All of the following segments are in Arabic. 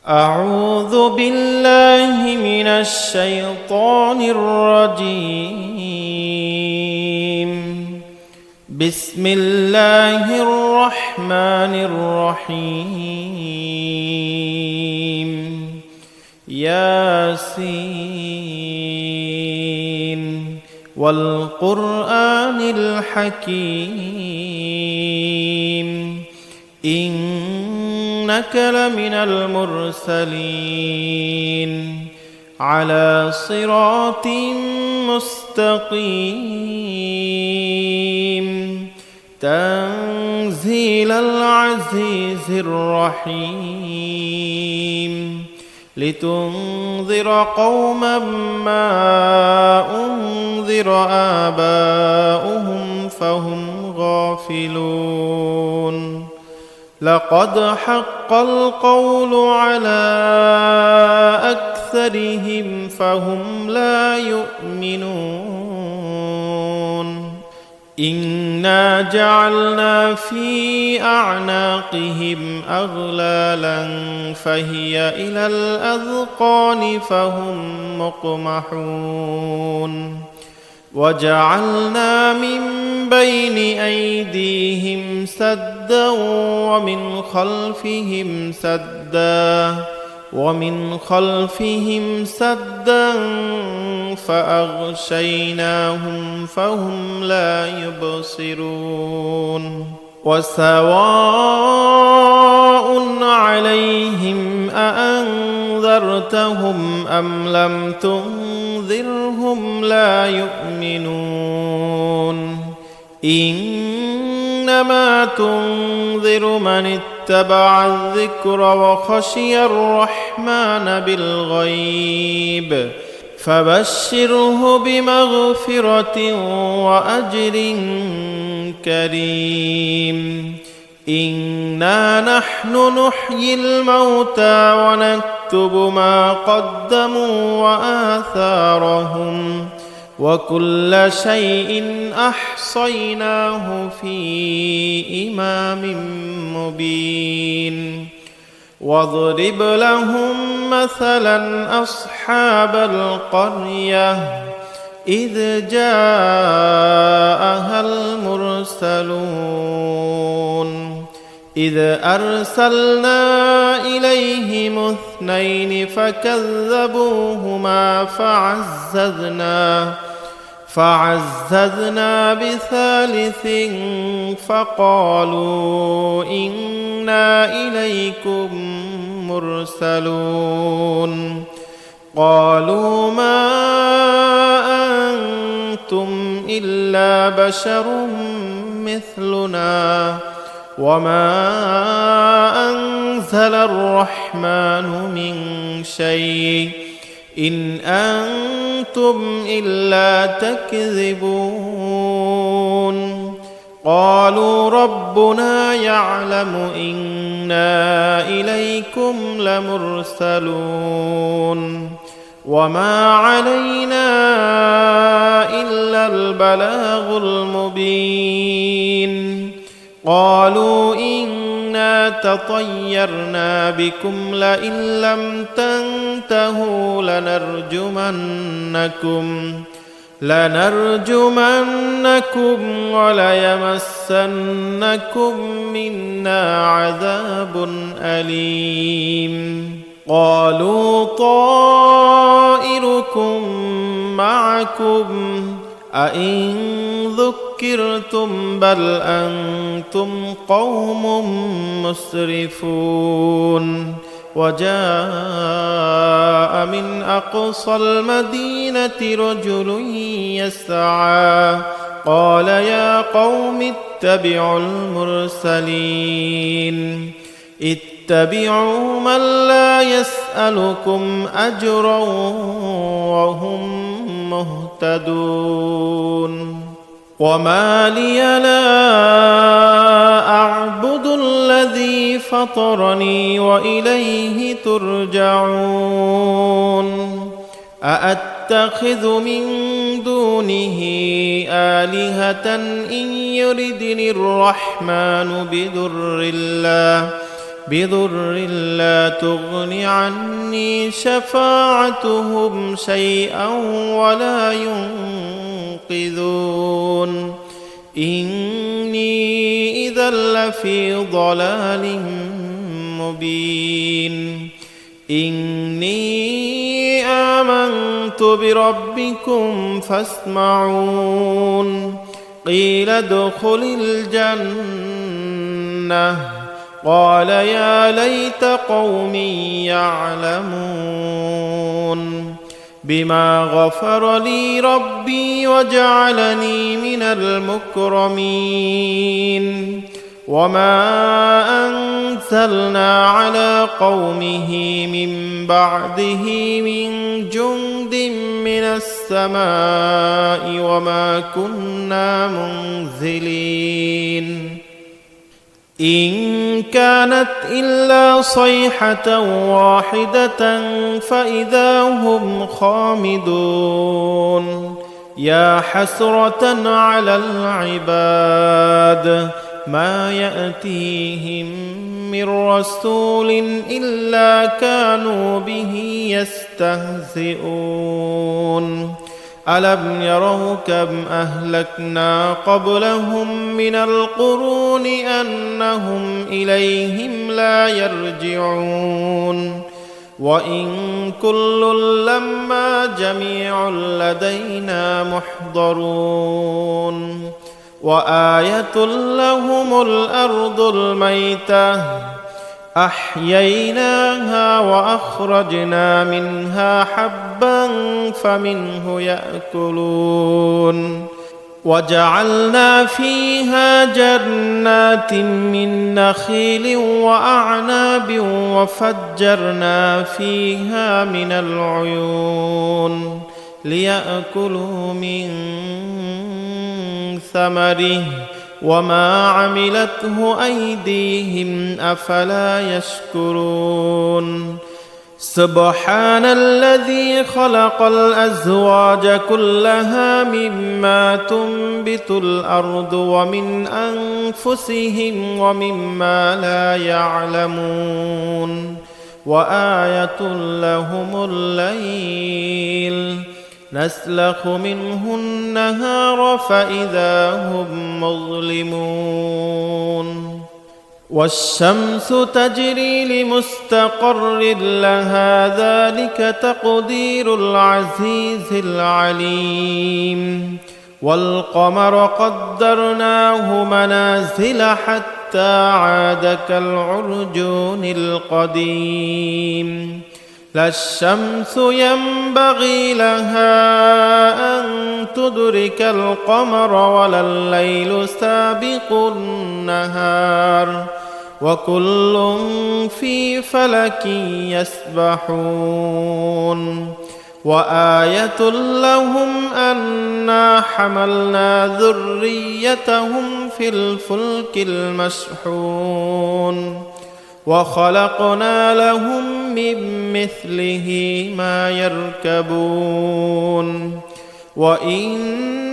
أعوذ بالله من الشيطان الرجيم. بسم الله الرحمن الرحيم. ياسين والقرآن الحكيم إنك لمن المرسلين على صراط مستقيم تنزيل العزيز الرحيم لتنذر قوما ما أنذر آباؤهم فهم غافلون لقد حق القول على أكثرهم فهم لا يؤمنون إنا جعلنا في أعناقهم أغلالا فهي إلى الأذقان فهم مقمحون وجعلنا من بين أيديهم سدا ومن خلفهم سدا فأغشيناهم فهم لا يبصرون وسواء عليهم أأنذرتهم أم لم تنذرهم لا يؤمنون إنما تنذر من اتبع الذكر وخشي الرحمن بالغيب فبشره بمغفرة وأجر كريم إنا نحن نحيي الموتى ونكتب ما قدموا وآثارهم وكل شيء أحصيناه في إمام مبين واضرب لهم مثلا أصحاب القرية إذ جاءها المرسلون إذ أرسلنا إليهم 2 فكذبوهما فعززنا بثالث فقالوا إنا إليكم مرسلون قالوا ما أنتم إلا بشر مثلنا وما أنزل الرحمن من شيء إن أنتم إلا تكذبون قالوا ربنا يعلم إنا إليكم لمرسلون وما علينا إلا البلاغ المبين قالوا إنا تطيرنا بكم لئن لم تنتهوا لنرجمنكم وليمسنكم منا عذاب أليم قالوا طائركم معكم أئن ذكرتم بل أنتم قوم مسرفون وجاء من أقصى المدينة رجل يسعى قال يا قوم اتبعوا المرسلين اتبعوا من لا يسألكم أجرا وهم مهتدون وما لي لا أعبد الذي فطرني وإليه ترجعون أأتخذ من دونه آلهة إن يردني الرحمن بضر بضر لا تغن عني شفاعتهم شيئا ولا ينقذون إني إذا لفي ضلال مبين إني آمنت بربكم فاسمعون قيل ادخل الجنة قال يا ليت قومي يعلمون بما غفر لي ربي وجعلني من المكرمين وما أنزلنا على قومه من بعده من جند من السماء وما كنا منزلين إن كانت إلا صيحة واحدة فإذا هم خامدون يا حسرة على العباد ما يأتيهم من رسول إلا كانوا به يستهزئون ألم يروا كم أهلكنا قبلهم من القرون أنهم إليهم لا يرجعون وإن كل لما جميع لدينا محضرون وآية لهم الأرض الميتة أحييناها وأخرجنا منها حبا فمنه يأكلون وجعلنا فيها جنات من نخيل وأعناب وفجرنا فيها من العيون ليأكلوا من ثمره وما عملته أيديهم أفلا يشكرون سبحان الذي خلق الأزواج كلها مما تنبت الأرض ومن أنفسهم ومما لا يعلمون وآية لهم الليل نسلخ منه النهار فإذا هم مظلمون والشمس تجري لمستقر لها ذلك تقدير العزيز العليم والقمر قدرناه منازل حتى عاد كالعرجون القديم لا الشمس ينبغي لها أن تدرك القمر ولا الليل سابق النهار وكل في فلك يسبحون وآية لهم أنا حملنا ذريتهم في الفلك المشحون وخلقنا لهم من مثله ما يركبون وإن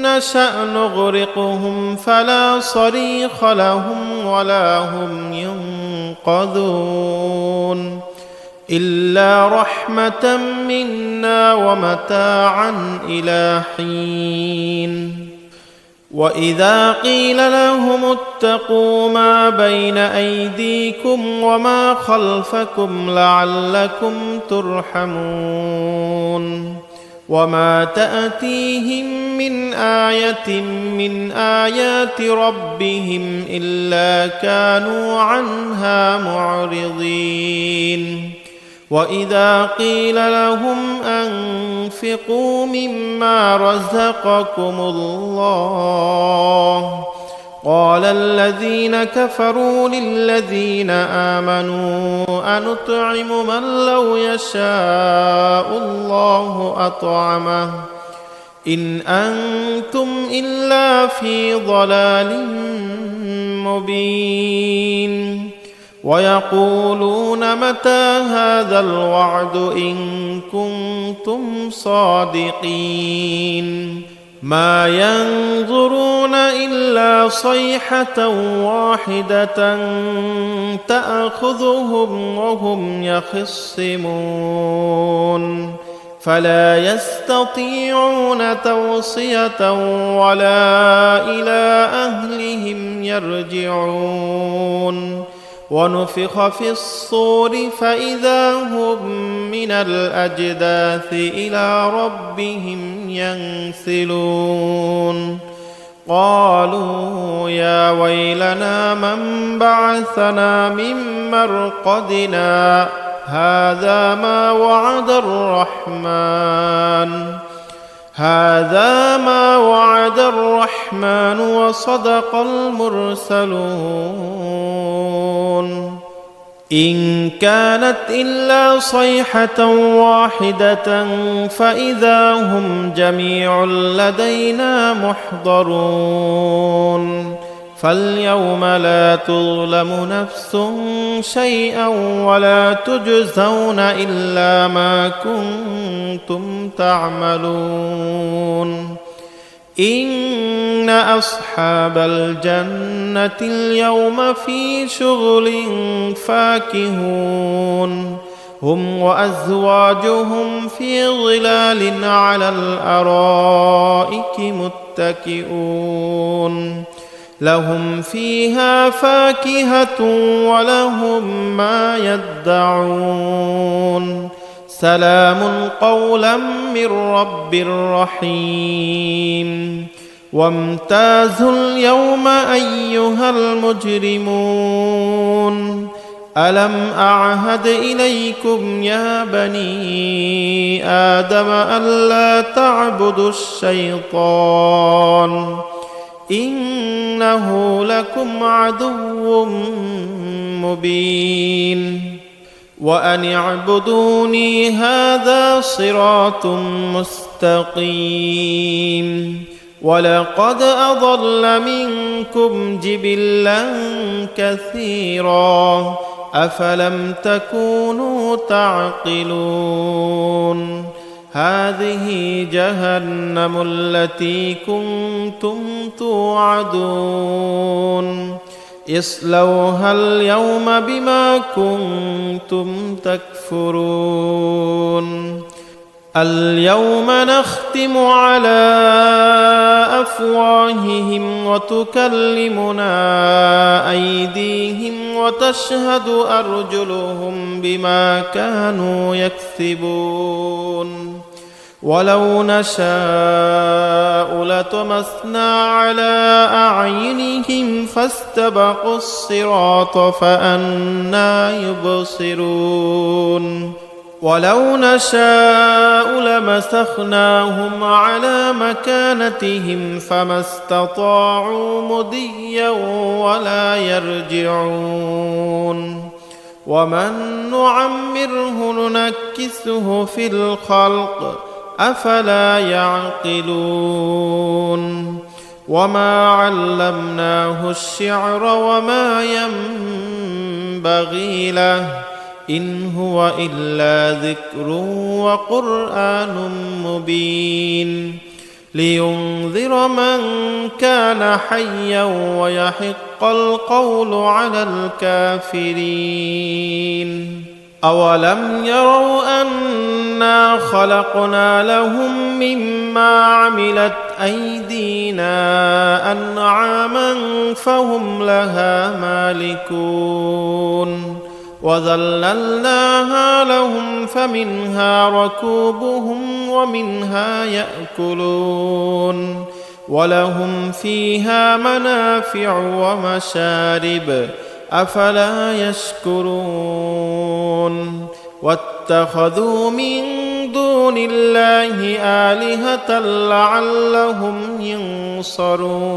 نشأ نغرقهم فلا صريخ لهم ولا هم ينقذون إلا رحمة منا ومتاعا إلى حين وإذا قيل لهم اتقوا ما بين أيديكم وما خلفكم لعلكم ترحمون وما تأتيهم من آية من آيات ربهم إلا كانوا عنها معرضين وإذا قيل لهم أنفقوا مما رزقكم الله قال الذين كفروا للذين آمنوا أنطعم من لو يشاء الله أطعمه إن أنتم إلا في ضلال مبين ويقولون متى هذا الوعد إن كنتم صادقين ما ينظرون إلا صيحة واحدة تأخذهم وهم يخصمون فلا يستطيعون توصية ولا إلى أهلهم يرجعون ونفخ في الصور فإذا هم من الأجداث إلى ربهم ينسلون قالوا يا ويلنا من بعثنا من مرقدنا هذا ما وعد الرحمن وصدق المرسلون إن كانت إلا صيحة واحدة فإذا هم جميع لدينا محضرون فاليوم لا تظلم نفس شيئا ولا تجزون إلا ما كنتم تعملون إن أصحاب الجنة اليوم في شغل فاكهون هم وأزواجهم في ظلال على الأرائك متكئون لهم فيها فاكهة ولهم ما يدعون سلام قولا من رب رحيم وامتازوا اليوم أيها المجرمون ألم أعهد إليكم يا بني آدم ألا تعبدوا الشيطان إنه لكم عدو مبين وأن اعبدوني هذا صراط مستقيم ولقد أضل منكم جبلا كثيرا أفلم تكونوا تعقلون هذه جهنم التي كنتم توعدون اصلوها اليوم بما كنتم تكفرون اليوم نختم على أفواههم وتكلمنا أيديهم وتشهد أرجلهم بما كانوا يكسبون ولو نشاء لطمسنا على أعينهم فاستبقوا الصراط فأنى يبصرون ولو نشاء لمسخناهم على مكانتهم فما استطاعوا مضيا ولا يرجعون ومن نعمره ننكسه في الخلق أفلا يعقلون وما علمناه الشعر وما ينبغي له إن هو إلا ذكر وقرآن مبين لينذر من كان حيا ويحق القول على الكافرين أولم يروا أنا خلقنا لهم مما عملت أيدينا أنعاما فهم لها مالكون وذللناها لهم فمنها ركوبهم ومنها يأكلون ولهم فيها منافع ومشارب أفلا يشكرون واتخذوا من دون الله آلهة لعلهم ينصرون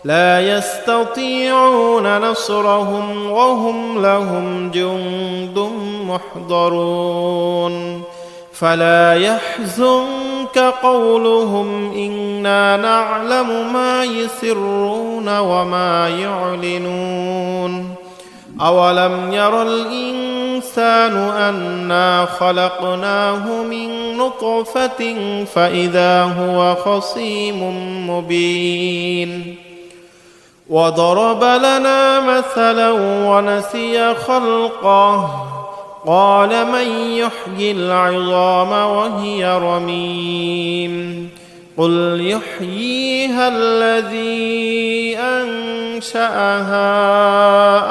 لا يستطيعون نصرهم وهم لهم جند محضرون فلا يحزنك قولهم إنا نعلم ما يسرون وما يعلنون أولم ير الإنسان أنا خلقناه من نطفة فإذا هو خصيم مبين وضرب لنا مثلا ونسي خلقه قال من يحيي العظام وهي رميم قل يحييها الذي أنشأها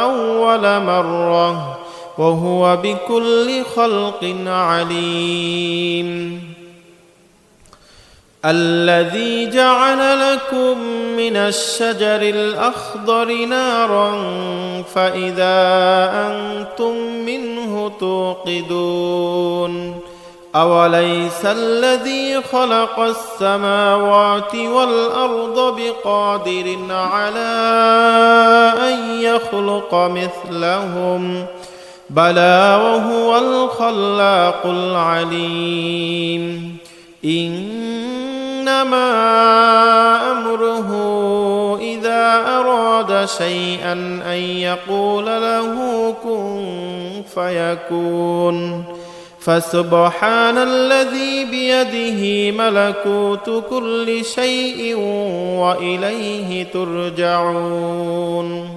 أول مرة وهو بكل خلق عليم الذي جعل لكم من الشجر الأخضر نارا فإذا أنتم منه توقدون أوليس الذي خلق السماوات والأرض بقادر على أن يخلق مثلهم بلى وهو الخلاق العليم إنما أمره إذا أراد شيئا أن يقول له كن فيكون فسبحان الذي بيده ملكوت كل شيء وإليه ترجعون